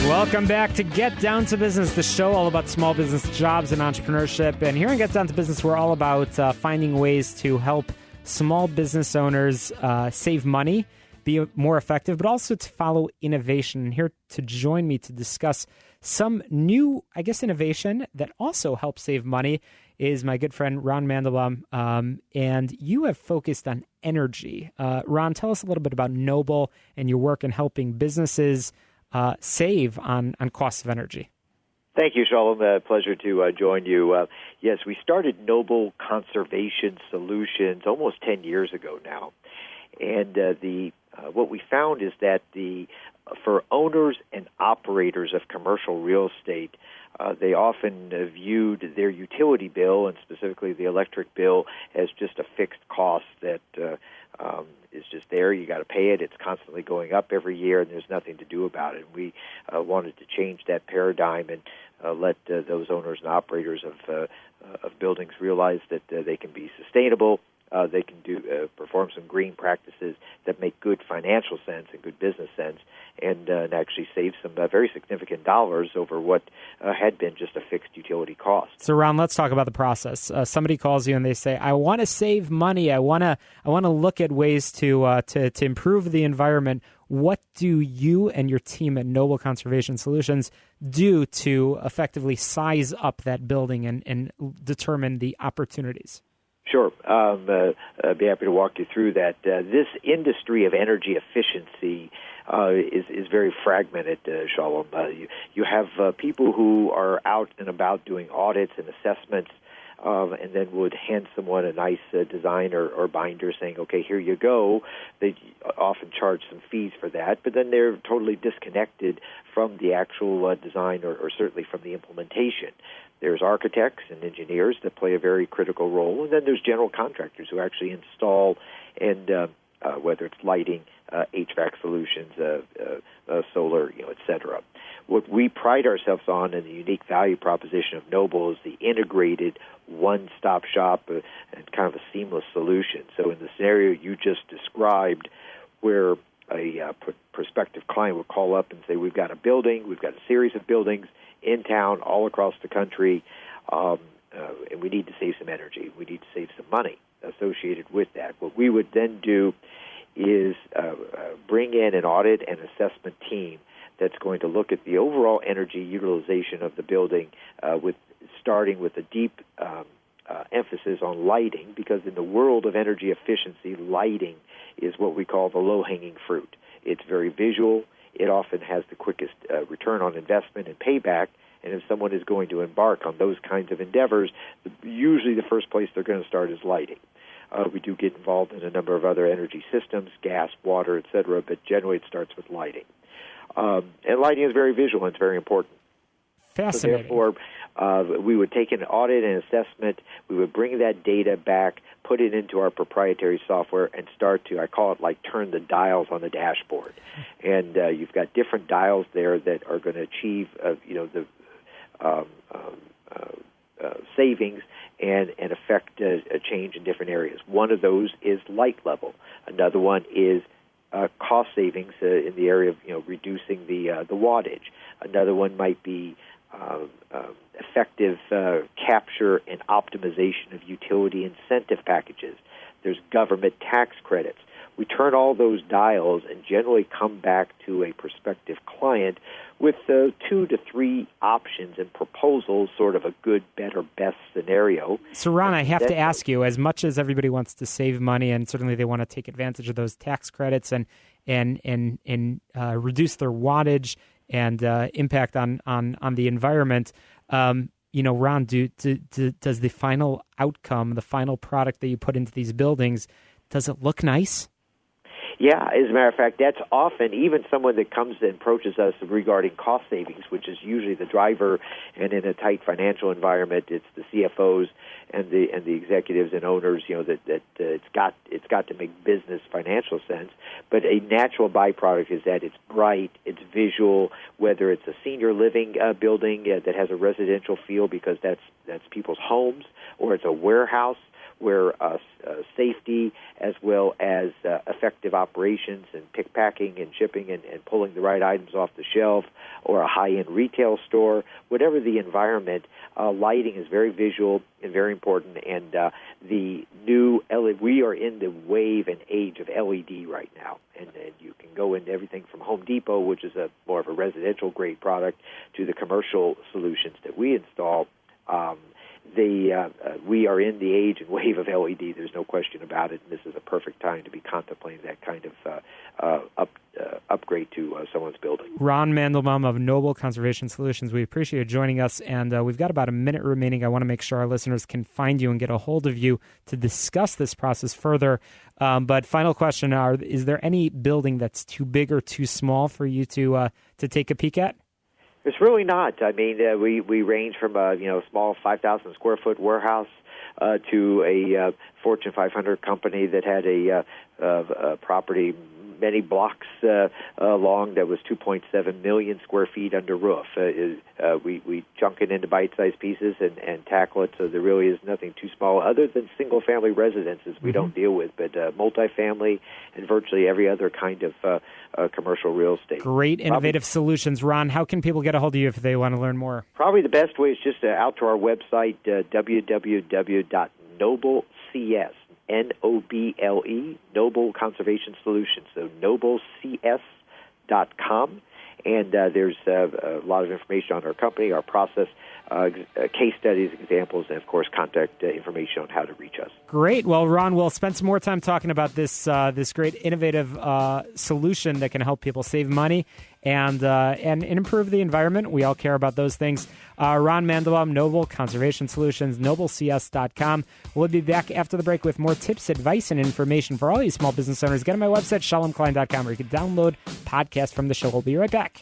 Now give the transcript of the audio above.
Welcome back to Get Down to Business, the show all about small business jobs and entrepreneurship. And here in Get Down to Business, we're all about finding ways to help small business owners save money, be more effective, but also to follow innovation. And here to join me to discuss some new, innovation that also helps save money is my good friend, Ron Mandelbaum. And you have focused on energy. Ron, tell us a little bit about Noble and your work in helping businesses save on costs of energy. Thank you, Shalom. Pleasure to join you. Yes, we started Noble Conservation Solutions almost 10 years ago now. And what we found is that for owners and operators of commercial real estate, they often viewed their utility bill, and specifically the electric bill, as just a fixed cost that is just there. You got to pay it. It's constantly going up every year, and there's nothing to do about it. We wanted to change that paradigm and let those owners and operators of buildings realize that they can be sustainable. They can perform some green practices that make good financial sense and good business sense, and actually save some very significant dollars over what had been just a fixed utility cost. So, Ron, let's talk about the process. Somebody calls you and they say, "I want to save money. I want to look at ways to improve the environment." What do you and your team at Noble Conservation Solutions do to effectively size up that building and determine the opportunities? Sure. I'd be happy to walk you through that. This industry of energy efficiency is very fragmented, Shalom. You have people who are out and about doing audits and assessments, and then would hand someone a nice design or binder saying, okay, here you go. They often charge some fees for that, but then they're totally disconnected from the actual design or certainly from the implementation. There's architects and engineers that play a very critical role, and then there's general contractors who actually install and whether it's lighting, HVAC solutions, solar, et cetera. What we pride ourselves on in the unique value proposition of Noble is the integrated one-stop shop and kind of a seamless solution. So in the scenario you just described, where a prospective client would call up and say, we've got a building, we've got a series of buildings in town all across the country, and we need to save some energy. We need to save some money associated with that. What we would then do is bring in an audit and assessment team that's going to look at the overall energy utilization of the building, starting with a deep emphasis on lighting, because in the world of energy efficiency, lighting is what we call the low-hanging fruit. It's very visual. It often has the quickest return on investment and payback, and if someone is going to embark on those kinds of endeavors, usually the first place they're going to start is lighting. We do get involved in a number of other energy systems, gas, water, et cetera, but generally it starts with lighting. And lighting is very visual and it's very important. Fascinating. So therefore, we would take an audit and assessment, we would bring that data back, put it into our proprietary software, and start to, I call it like turn the dials on the dashboard. And you've got different dials there that are going to achieve, the savings and affect a change in different areas. One of those is light level. Another one is cost savings in the area of reducing the wattage. Another one might be effective capture and optimization of utility incentive packages. There's government tax credits. We turn all those dials and generally come back to a prospective client with 2 to 3 options and proposals, sort of a good, better, best scenario. So, Ron, I have to ask you, as much as everybody wants to save money and certainly they want to take advantage of those tax credits and reduce their wattage and impact on the environment, Ron, does the final outcome, the final product that you put into these buildings, does it look nice? Yeah, as a matter of fact, that's often even someone that comes and approaches us regarding cost savings, which is usually the driver, and in a tight financial environment, it's the CFOs and the executives and owners, that it's got to make business financial sense. But a natural byproduct is that it's bright, it's visual, whether it's a senior living building that has a residential feel because that's people's homes, or it's a warehouse where safety as well as effective operations and pick, packing, and shipping and pulling the right items off the shelf, or a high-end retail store, whatever the environment, lighting is very visual and very important. And the new LED, we are in the wave and age of LED right now. And you can go into everything from Home Depot, which is more of a residential-grade product, to the commercial solutions that we install. We are in the age and wave of LED. There's no question about it. And this is a perfect time to be contemplating that kind of upgrade to someone's building. Ron Mandelbaum of Noble Conservation Solutions, we appreciate you joining us. And we've got about a minute remaining. I want to make sure our listeners can find you and get a hold of you to discuss this process further. But final question, is there any building that's too big or too small for you to take a peek at? It's really not. I mean, we range from a small 5,000 square foot warehouse to a Fortune 500 company that had a property many blocks long that was 2.7 million square feet under roof. We chunk it into bite-sized pieces and tackle it, so there really is nothing too small other than single-family residences we don't deal with, but multifamily and virtually every other kind of commercial real estate. Great innovative solutions. Ron, how can people get a hold of you if they want to learn more? Probably the best way is just out to our website, www.noblecs, N-O-B-L-E, Noble Conservation Solutions, so noblecs.com. And there's a lot of information on our company, our process, case studies, examples, and, of course, contact information on how to reach us. Great. Well, Ron, we'll spend some more time talking about this great innovative solution that can help people save money and improve the environment. We all care about those things. Ron Mandelbaum, Noble Conservation Solutions, noblecs.com. We'll be back after the break with more tips, advice, and information for all you small business owners. Get on my website, shalomklein.com, where you can download podcasts from the show. We'll be right back.